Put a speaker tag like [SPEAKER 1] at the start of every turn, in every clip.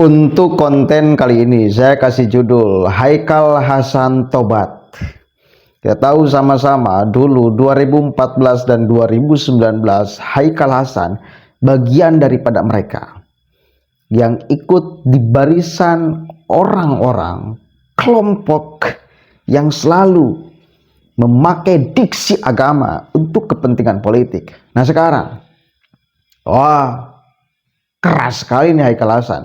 [SPEAKER 1] Untuk konten kali ini saya kasih judul Haikal Hasan Tobat. Kita tahu sama-sama dulu 2014 dan 2019 Haikal Hasan bagian daripada mereka yang ikut di barisan orang-orang kelompok yang selalu memakai diksi agama untuk kepentingan politik. Nah sekarang, wah keras sekali nih Haikal Hasan.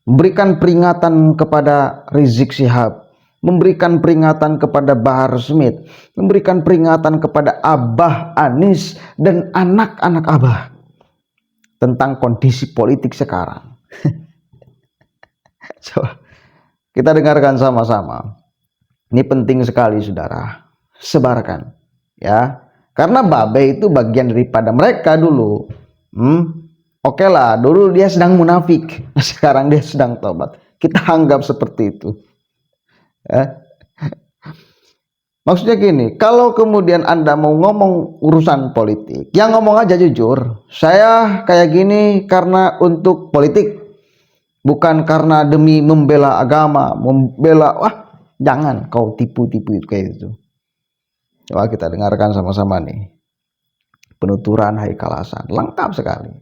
[SPEAKER 1] Memberikan peringatan kepada Rizik Syihab, memberikan peringatan kepada Bahar Smith, memberikan peringatan kepada Abah Anies dan anak-anak Abah tentang kondisi politik sekarang. Coba kita dengarkan sama-sama. Ini penting sekali saudara, sebarkan ya, karena Babe itu bagian daripada mereka dulu. Oke lah, dulu dia sedang munafik, sekarang dia sedang tobat. Kita anggap seperti itu. Ya. Maksudnya gini, kalau kemudian Anda mau ngomong urusan politik, ya ngomong aja jujur. Saya kayak gini karena untuk politik, bukan karena demi membela agama, jangan kau tipu-tipu kayak itu. Coba kita dengarkan sama-sama nih. Penuturan Haikal Hasan, lengkap sekali.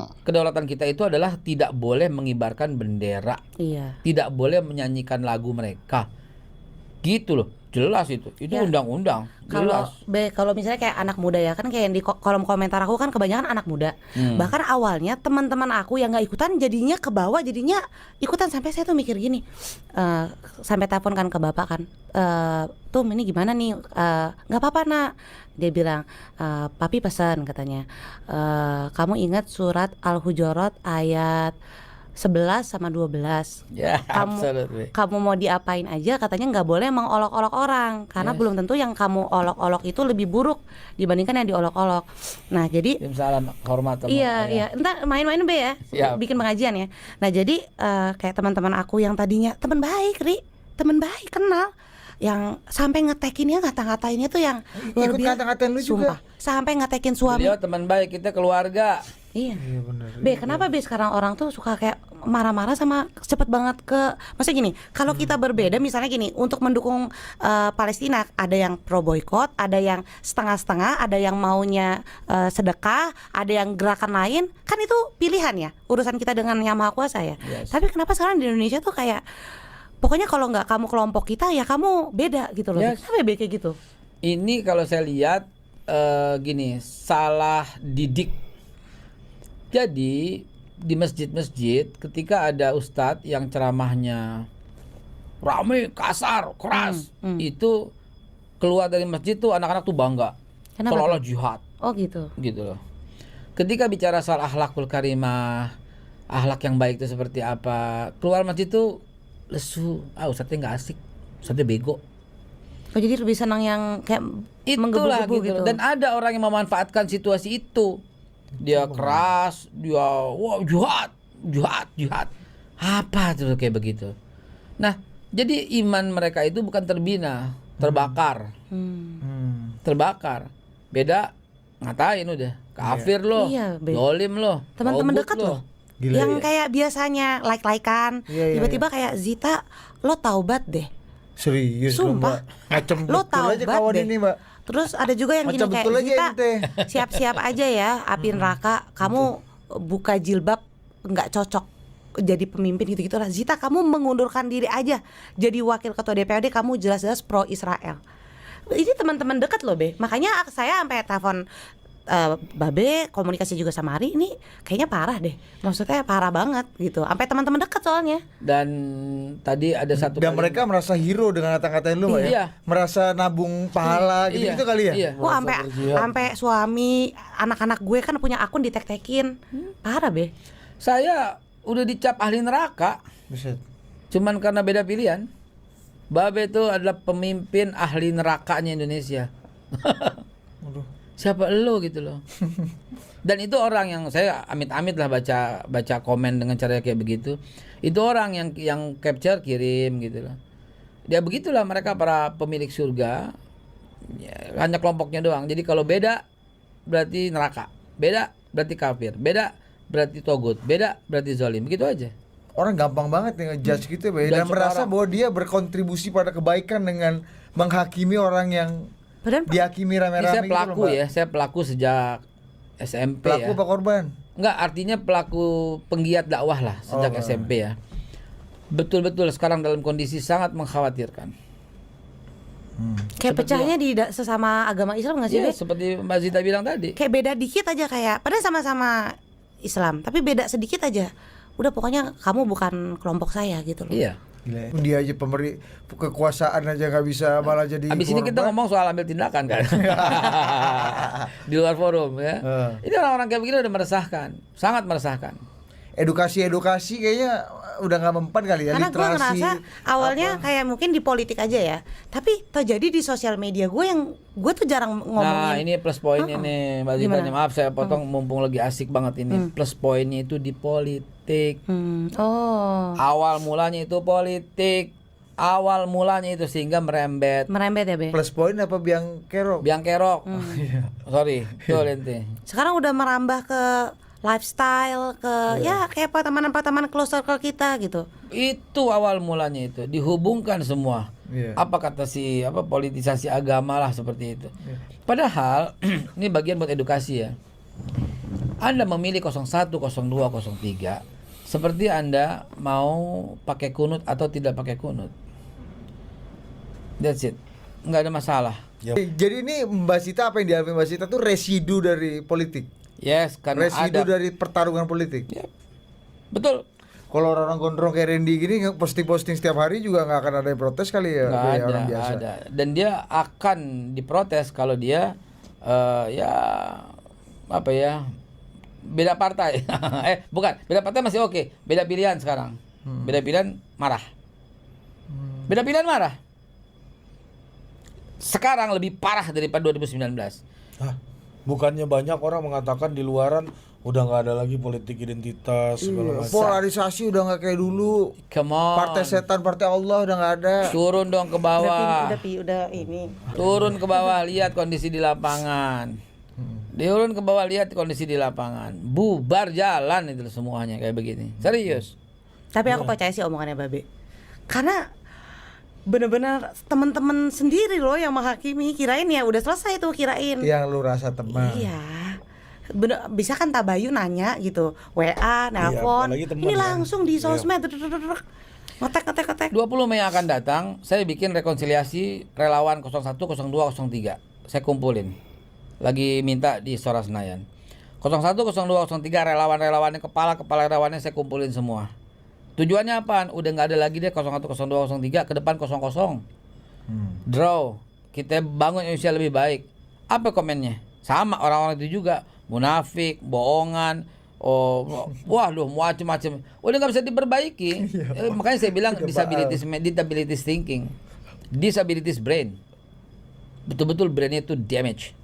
[SPEAKER 2] Kedaulatan kita itu adalah tidak boleh mengibarkan bendera, tidak boleh menyanyikan lagu mereka, gitu loh, jelas itu ya. Undang-undang
[SPEAKER 3] kalau misalnya kayak anak muda ya kan, kayak di kolom komentar aku kan kebanyakan anak muda. Bahkan awalnya teman-teman aku yang nggak ikutan jadinya ke bawah, jadinya ikutan, sampai saya tuh mikir gini, sampai telepon kan ke bapak kan, Tum ini gimana nih, nggak apa-apa nak, dia bilang, papi pesan katanya, kamu ingat surat Al-Hujurat ayat 11 sama 12. Kamu mau diapain aja katanya nggak boleh mengolok-olok orang, karena belum tentu yang kamu olok-olok itu lebih buruk dibandingkan yang diolok-olok. Nah jadi
[SPEAKER 2] salam hormat.
[SPEAKER 3] Iya, entar main-main be ya, bikin pengajian ya. Nah jadi kayak teman-teman aku yang tadinya teman baik, teman baik kenal, yang sampai ngetekinnya, ngata-ngatainnya tuh yang luar biasa.
[SPEAKER 4] Ngata-ngatain lu juga.
[SPEAKER 3] Sampai ngetekin suami.
[SPEAKER 2] Beliau teman baik, kita keluarga.
[SPEAKER 3] Iya bener. Kenapa sekarang orang tuh suka kayak marah-marah sama cepet banget ke, maksudnya gini, kalau kita berbeda misalnya gini, untuk mendukung Palestina, ada yang pro boykot, ada yang setengah-setengah, ada yang maunya sedekah, ada yang gerakan lain, kan itu pilihan ya, urusan kita dengan Yang Maha Kuasa ya. Tapi kenapa sekarang di Indonesia tuh kayak pokoknya kalau nggak kamu kelompok kita ya kamu beda gitu loh. Kenapa kayak gitu?
[SPEAKER 2] Ini kalau saya lihat gini, salah didik. Jadi di masjid-masjid ketika ada ustadz yang ceramahnya ramai, kasar, keras, itu keluar dari masjid tuh anak-anak tuh bangga, seolah-olah jihad.
[SPEAKER 3] Oh gitu.
[SPEAKER 2] Gitu loh. Ketika bicara soal akhlakul karimah, akhlak yang baik itu seperti apa, keluar masjid tuh lesu, ustadznya nggak asik, ustadznya bego.
[SPEAKER 3] Oh jadi lebih senang yang kayak menggebu-gebu gitu.
[SPEAKER 2] Dan ada orang yang memanfaatkan situasi itu. Dia keras, dia jihad. Apa tuh kayak begitu. Nah, jadi iman mereka itu bukan terbina, terbakar. Terbakar. Beda ngatain udah, kafir loh, dolim loh,
[SPEAKER 3] teman-teman dekat loh. Gila, yang kayak biasanya like-likean, tiba-tiba kayak Zita, lo taubat deh.
[SPEAKER 4] Serius
[SPEAKER 3] sumpah,
[SPEAKER 4] lo taubat deh. Ini, Mbak.
[SPEAKER 3] Terus ada juga yang gini kayak, Zita siap-siap aja ya api neraka, kamu buka jilbab nggak cocok jadi pemimpin gitu-gitu lah. Zita kamu mengundurkan diri aja jadi wakil ketua DPRD, kamu jelas-jelas pro Israel. Ini teman-teman dekat loh makanya saya sampai telepon Babe, komunikasi juga sama Ari, ini kayaknya parah deh, maksudnya parah banget gitu, sampai teman-teman dekat soalnya.
[SPEAKER 2] Dan tadi ada satu
[SPEAKER 4] dan mereka merasa hero dengan kata-katain lu, ya, merasa nabung pahala gitu kali ya.
[SPEAKER 3] Wah, sampai suami, anak-anak gue kan punya akun ditek-tekin, parah
[SPEAKER 2] Saya udah dicap ahli neraka.
[SPEAKER 4] Buset.
[SPEAKER 2] Cuman karena beda pilihan. Babe itu adalah pemimpin ahli nerakanya Indonesia. Siapa lo gitu loh. Dan itu orang yang saya amit-amit lah baca komen dengan cara kayak begitu. Itu orang yang capture kirim gitu loh. Dia begitulah mereka para pemilik surga. Ya, hanya kelompoknya doang. Jadi kalau beda berarti neraka, beda berarti kafir, beda berarti togut, beda berarti zalim. Begitu aja.
[SPEAKER 4] Orang gampang banget nih ngejudge gitu ya, dan
[SPEAKER 2] Judge
[SPEAKER 4] merasa
[SPEAKER 2] orang.
[SPEAKER 4] bahwa dia berkontribusi pada kebaikan dengan menghakimi orang yang
[SPEAKER 3] Padahal
[SPEAKER 4] dihakimi
[SPEAKER 2] Ini
[SPEAKER 4] rame-rame
[SPEAKER 2] saya
[SPEAKER 4] gitu
[SPEAKER 2] pelaku
[SPEAKER 4] loh, Mbak.
[SPEAKER 2] ya, saya pelaku sejak SMP
[SPEAKER 4] Pelaku
[SPEAKER 2] ya.
[SPEAKER 4] apa korban?
[SPEAKER 2] Enggak, artinya pelaku penggiat dakwah lah sejak
[SPEAKER 4] Oh.
[SPEAKER 2] SMP ya. Betul-betul sekarang dalam kondisi sangat mengkhawatirkan.
[SPEAKER 3] kayak pecahnya di sesama agama Islam nggak sih?
[SPEAKER 2] Iya,
[SPEAKER 3] Be?
[SPEAKER 2] seperti Mbak Zita bilang tadi.
[SPEAKER 3] Kayak beda dikit aja kayak, padahal sama-sama Islam, tapi beda sedikit aja. Udah pokoknya kamu bukan kelompok saya gitu loh.
[SPEAKER 2] Iya.
[SPEAKER 4] Gila, dia aja kekuasaan aja nggak bisa malah jadi
[SPEAKER 2] Habis ini kita
[SPEAKER 4] korban.
[SPEAKER 2] ngomong soal ambil tindakan kan. Di luar forum ya. Ini orang-orang kayak begini udah meresahkan, sangat meresahkan.
[SPEAKER 4] Edukasi kayaknya udah nggak mempan kali ya,
[SPEAKER 3] Karena gue
[SPEAKER 4] literasi.
[SPEAKER 3] ngerasa awalnya
[SPEAKER 4] apa.
[SPEAKER 3] kayak mungkin di politik aja ya, tapi terjadi di sosial media gue tuh jarang
[SPEAKER 2] Nah,
[SPEAKER 3] ngomongin.
[SPEAKER 2] ini plus poinnya nih, Mbak Zita.
[SPEAKER 3] Gimana?
[SPEAKER 2] Maaf saya potong mumpung lagi asik banget ini. Plus poinnya itu di politik.
[SPEAKER 3] Oh,
[SPEAKER 2] Awal mulanya itu politik. Awal mulanya itu sehingga merembet.
[SPEAKER 3] merembet ya Be.
[SPEAKER 4] Plus poin apa biang kerok?
[SPEAKER 2] Biang kerok. Sorry, betul ente.
[SPEAKER 3] Sekarang udah merambah ke lifestyle, ke ya kayak pertemanan-pertemanan close circle kita gitu.
[SPEAKER 2] Itu awal mulanya itu dihubungkan semua.
[SPEAKER 4] Iya.
[SPEAKER 2] Apa kata politisasi agama lah seperti itu. Padahal ini bagian buat edukasi ya. Anda memilih 01, 02, 03 seperti Anda mau pakai kunut atau tidak pakai kunut. That's it. Nggak ada masalah.
[SPEAKER 4] Jadi ini Mbak Sita, apa yang dialami Mbak Sita tuh residu dari politik.
[SPEAKER 2] Yes, karena
[SPEAKER 4] Residu
[SPEAKER 2] ada.
[SPEAKER 4] dari pertarungan politik.
[SPEAKER 2] Ya, betul.
[SPEAKER 4] Kalau orang gondrong kayak Randy gini posting setiap hari juga nggak akan ada yang protes kali ya,
[SPEAKER 2] Nggak
[SPEAKER 4] kayak
[SPEAKER 2] ada,
[SPEAKER 4] orang
[SPEAKER 2] nggak
[SPEAKER 4] biasa.
[SPEAKER 2] ada. Dan dia akan diprotes kalau dia ya apa ya, beda partai. Bukan, beda partai masih oke. Beda pilihan sekarang. Beda pilihan marah. Beda pilihan marah. Sekarang lebih parah daripada 2019.
[SPEAKER 5] Hah, bukannya banyak orang mengatakan di luaran udah nggak ada lagi politik identitas segala macam.
[SPEAKER 4] Polarisasi udah nggak kayak dulu.
[SPEAKER 2] Come on.
[SPEAKER 4] Partai setan, partai Allah udah nggak ada.
[SPEAKER 2] Turun dong ke bawah.
[SPEAKER 3] Udah ini.
[SPEAKER 2] Turun ke bawah, lihat kondisi di lapangan. Turun ke bawah, lihat kondisi di lapangan. Bubar jalan itu semuanya kayak begini. Serius.
[SPEAKER 3] Tapi aku percaya sih omongannya Babe. Karena bener-bener teman-teman sendiri loh yang menghakimi. Kirain ya udah selesai tuh kirain.
[SPEAKER 4] Yang lu rasa teman.
[SPEAKER 3] Iya. Bener, bisa kan Tabayu nanya gitu, WA, nelpon,
[SPEAKER 5] apalagi teman
[SPEAKER 3] ini
[SPEAKER 5] kan.
[SPEAKER 3] langsung di sosmed, ngetek.
[SPEAKER 2] 20 Mei yang akan datang, saya bikin rekonsiliasi relawan 01, 02, 03. Saya kumpulin. Lagi minta di Istora Senayan. 01, 02, 03 relawan-relawannya, kepala relawannya saya kumpulin semua. Tujuannya apaan? Udah nggak ada lagi deh 01, 02, 03, ke depan 00. Draw. Kita bangun Indonesia lebih baik. Apa komennya? Sama orang-orang itu juga. Munafik, bohongan, waduh macam-macam. Udah nggak bisa diperbaiki. Makanya saya bilang disabilities thinking, disabilities brain. Betul-betul brainnya itu damage.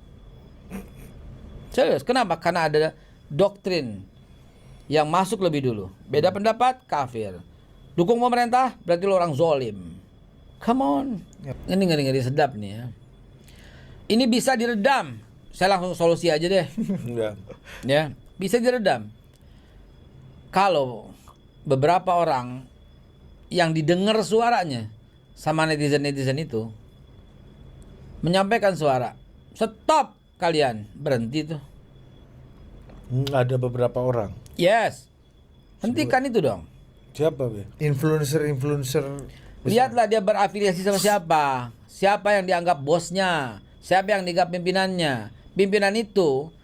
[SPEAKER 2] Serius, kenapa? Karena ada doktrin yang masuk lebih dulu. Beda pendapat, kafir. Dukung pemerintah, berarti lo orang zolim. Come on. Ini ngeri-ngeri sedap nih ya. Ini bisa diredam. Saya langsung solusi aja deh.
[SPEAKER 5] Enggak.
[SPEAKER 2] Ya, bisa diredam. Kalau beberapa orang yang didengar suaranya sama netizen-netizen itu menyampaikan suara, stop kalian, berhenti tuh.
[SPEAKER 5] Ada beberapa orang.
[SPEAKER 2] Yes. Hentikan itu dong.
[SPEAKER 5] Siapa, Be?
[SPEAKER 4] Influencer.
[SPEAKER 2] Lihatlah dia berafiliasi sama siapa. Siapa yang dianggap bosnya, siapa yang dianggap pimpinannya. Pimpinan itu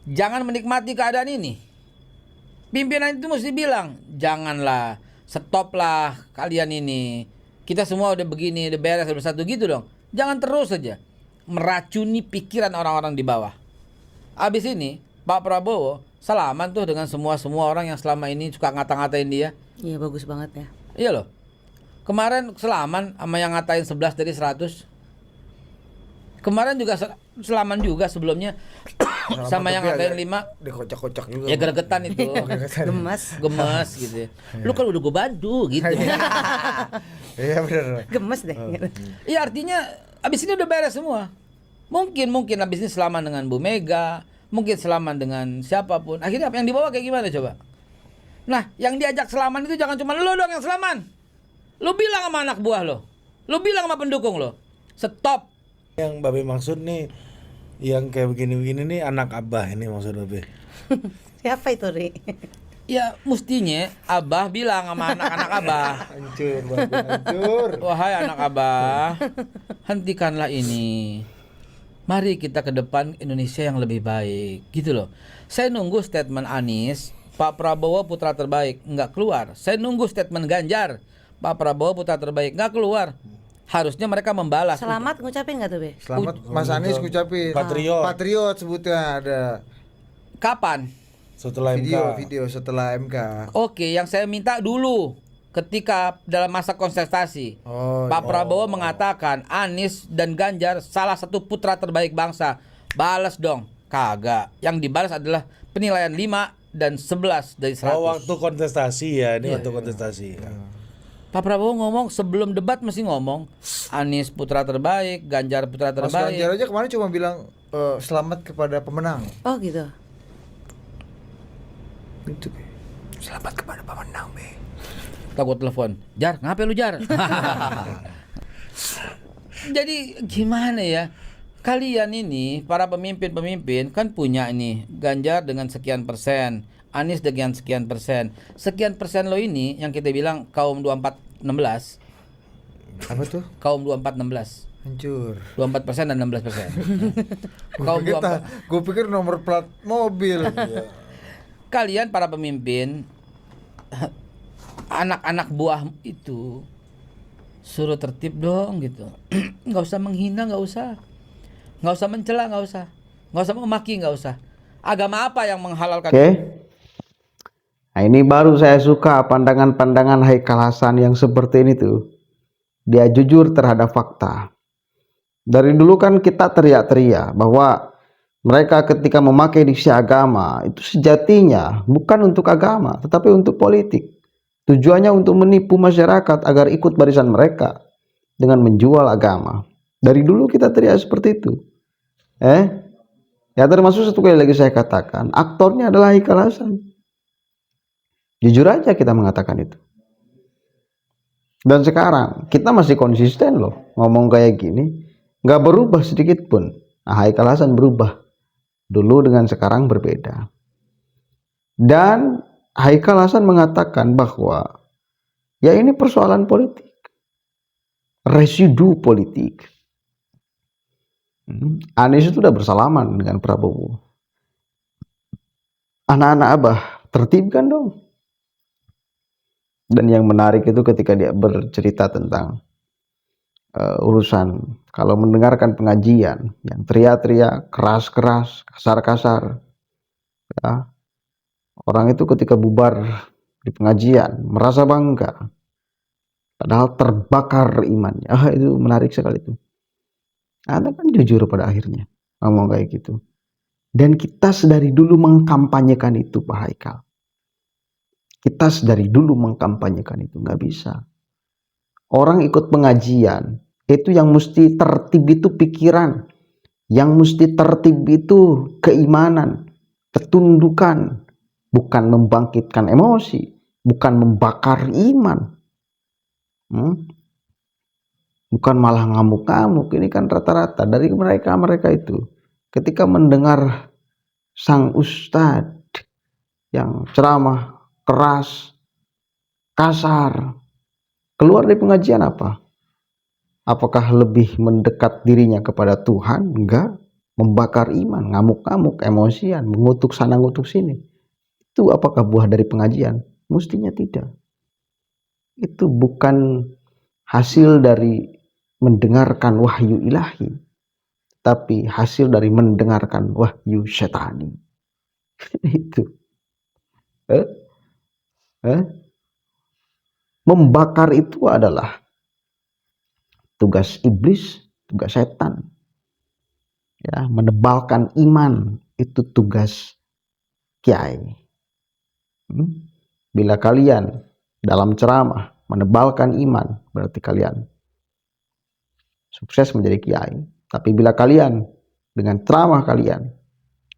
[SPEAKER 2] jangan menikmati keadaan ini. Pimpinan itu mesti bilang, janganlah, stoplah kalian ini. Kita semua udah begini, udah beres, udah bersatu gitu dong. Jangan terus saja meracuni pikiran orang-orang di bawah. Abis ini Pak Prabowo salaman tuh dengan semua orang yang selama ini suka ngata-ngatain dia.
[SPEAKER 3] Iya bagus banget ya.
[SPEAKER 2] Iya loh. Kemarin salaman sama yang ngatain 11 dari 100. Kemarin juga selaman juga sebelumnya sama yang ngatain 5.
[SPEAKER 4] Dikocak-kocak juga.
[SPEAKER 2] Ya gregetan itu. Gemes gitu ya. Lu kan udah gue bantu gitu.
[SPEAKER 4] Iya benar.
[SPEAKER 3] Gemes deh.
[SPEAKER 2] Iya artinya abis ini udah beres semua. Mungkin abis ini selaman dengan Bu Mega. mungkin salaman dengan siapapun. Akhirnya apa yang dibawa kayak gimana coba? Nah, yang diajak salaman itu jangan cuma lo dong yang salaman. Lo bilang sama anak buah lo. Lo bilang sama pendukung lo. Stop.
[SPEAKER 5] Yang Babe maksud nih, yang kayak begini-begini nih anak abah ini maksud Babe.
[SPEAKER 3] Siapa itu, Ri?
[SPEAKER 2] Ya mestinya abah bilang sama anak-anak abah.
[SPEAKER 4] Hancur, Babe, hancur.
[SPEAKER 2] Wahai anak abah, hentikanlah ini. Mari kita ke depan Indonesia yang lebih baik. Gitu loh. Saya nunggu statement Anies, Pak Prabowo putra terbaik, nggak keluar. Saya nunggu statement Ganjar, Pak Prabowo putra terbaik, nggak keluar. Harusnya mereka membalas.
[SPEAKER 3] Selamat ngucapin nggak tuh, Be?
[SPEAKER 4] Selamat Mas Anies ngucapin.
[SPEAKER 5] Patriot.
[SPEAKER 4] Patriot sebutnya ada.
[SPEAKER 2] Kapan?
[SPEAKER 5] Setelah
[SPEAKER 4] Video setelah MK.
[SPEAKER 2] Oke, yang saya minta dulu ketika dalam masa kontestasi,
[SPEAKER 4] Oh,
[SPEAKER 2] Pak Prabowo mengatakan Anies dan Ganjar salah satu putra terbaik bangsa. Balas dong. Kagak. Yang dibalas adalah penilaian 5 dan 11 dari 100.
[SPEAKER 5] Oh, waktu kontestasi ya, ini waktu kontestasi.
[SPEAKER 2] Pak Prabowo ngomong sebelum debat mesti ngomong Anies putra terbaik, Ganjar putra
[SPEAKER 4] Mas
[SPEAKER 2] terbaik.
[SPEAKER 4] Ganjar aja kemarin cuma bilang selamat kepada pemenang.
[SPEAKER 3] Oh gitu.
[SPEAKER 4] Itu.
[SPEAKER 2] Selamat kepada pemenang, Be. Takut telepon. Jar, ngapain lu, Jar? Jadi gimana ya? Kalian ini para pemimpin-pemimpin kan punya ini Ganjar dengan sekian persen, Anies dengan sekian persen. Sekian persen lo ini yang kita bilang kaum 2416.
[SPEAKER 4] Apa tuh?
[SPEAKER 2] Kaum 2416.
[SPEAKER 4] Hancur.
[SPEAKER 2] 24% dan 16%. Kaum 24.
[SPEAKER 4] Gue pikir nomor plat mobil.
[SPEAKER 2] Kalian para pemimpin, anak-anak buah itu suruh tertib dong gitu. Nggak usah menghina, nggak usah mencela, nggak usah memaki, nggak usah. Agama apa yang menghalalkan?
[SPEAKER 1] Oke. Nah, ini baru saya suka pandangan-pandangan Haikal Hasan yang seperti ini tuh. Dia jujur terhadap fakta. Dari dulu kan kita teriak-teriak bahwa mereka ketika memakai diksi agama itu sejatinya bukan untuk agama, tetapi untuk politik. Tujuannya untuk menipu masyarakat agar ikut barisan mereka dengan menjual agama. Dari dulu kita teriak seperti itu. Ya termasuk satu kali lagi saya katakan, aktornya adalah Haikal Hasan. Jujur aja kita mengatakan itu. Dan sekarang kita masih konsisten loh ngomong kayak gini, nggak berubah sedikit pun. Nah, Haikal Hasan berubah. Dulu dengan sekarang berbeda. Dan Haikal Hasan mengatakan bahwa ya ini persoalan politik. Residu politik. Anies itu udah bersalaman dengan Prabowo. Anak-anak abah tertibkan dong. Dan yang menarik itu ketika dia bercerita tentang urusan kalau mendengarkan pengajian yang teriak-teriak, keras-keras, kasar-kasar, ya, orang itu ketika bubar di pengajian merasa bangga, padahal terbakar imannya. Itu menarik sekali itu. Anda kan jujur pada akhirnya ngomong kayak gitu. Dan kita sedari dulu mengkampanyekan itu, Pak Haikal. Kita sedari dulu mengkampanyekan itu, nggak bisa. Orang ikut pengajian itu yang mesti tertib itu pikiran, yang mesti tertib itu keimanan, ketundukan, bukan membangkitkan emosi, bukan membakar iman, bukan malah ngamuk-ngamuk. Ini kan rata-rata dari mereka itu ketika mendengar sang ustadz yang ceramah keras, kasar, keluar dari pengajian apa? Apakah lebih mendekat dirinya kepada Tuhan? Enggak. Membakar iman, ngamuk-ngamuk, emosian, mengutuk sana, ngutuk sini. Itu apakah buah dari pengajian? Mestinya tidak. Itu bukan hasil dari mendengarkan wahyu ilahi, tapi hasil dari mendengarkan wahyu syetani. Itu. Membakar itu adalah tugas iblis, tugas setan. Ya, menebalkan iman itu tugas kiai. Bila kalian dalam ceramah menebalkan iman, berarti kalian sukses menjadi kiai. Tapi bila kalian dengan ceramah kalian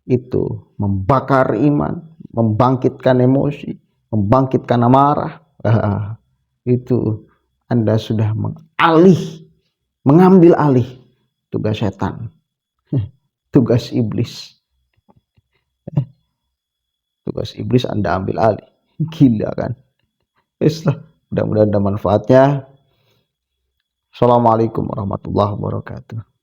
[SPEAKER 1] itu membakar iman, membangkitkan emosi, membangkitkan amarah, itu Anda sudah mengambil alih tugas setan, tugas iblis. Tugas iblis Anda ambil alih. Gila kan? Islah, mudah-mudahan ada manfaatnya. Assalamualaikum warahmatullahi wabarakatuh.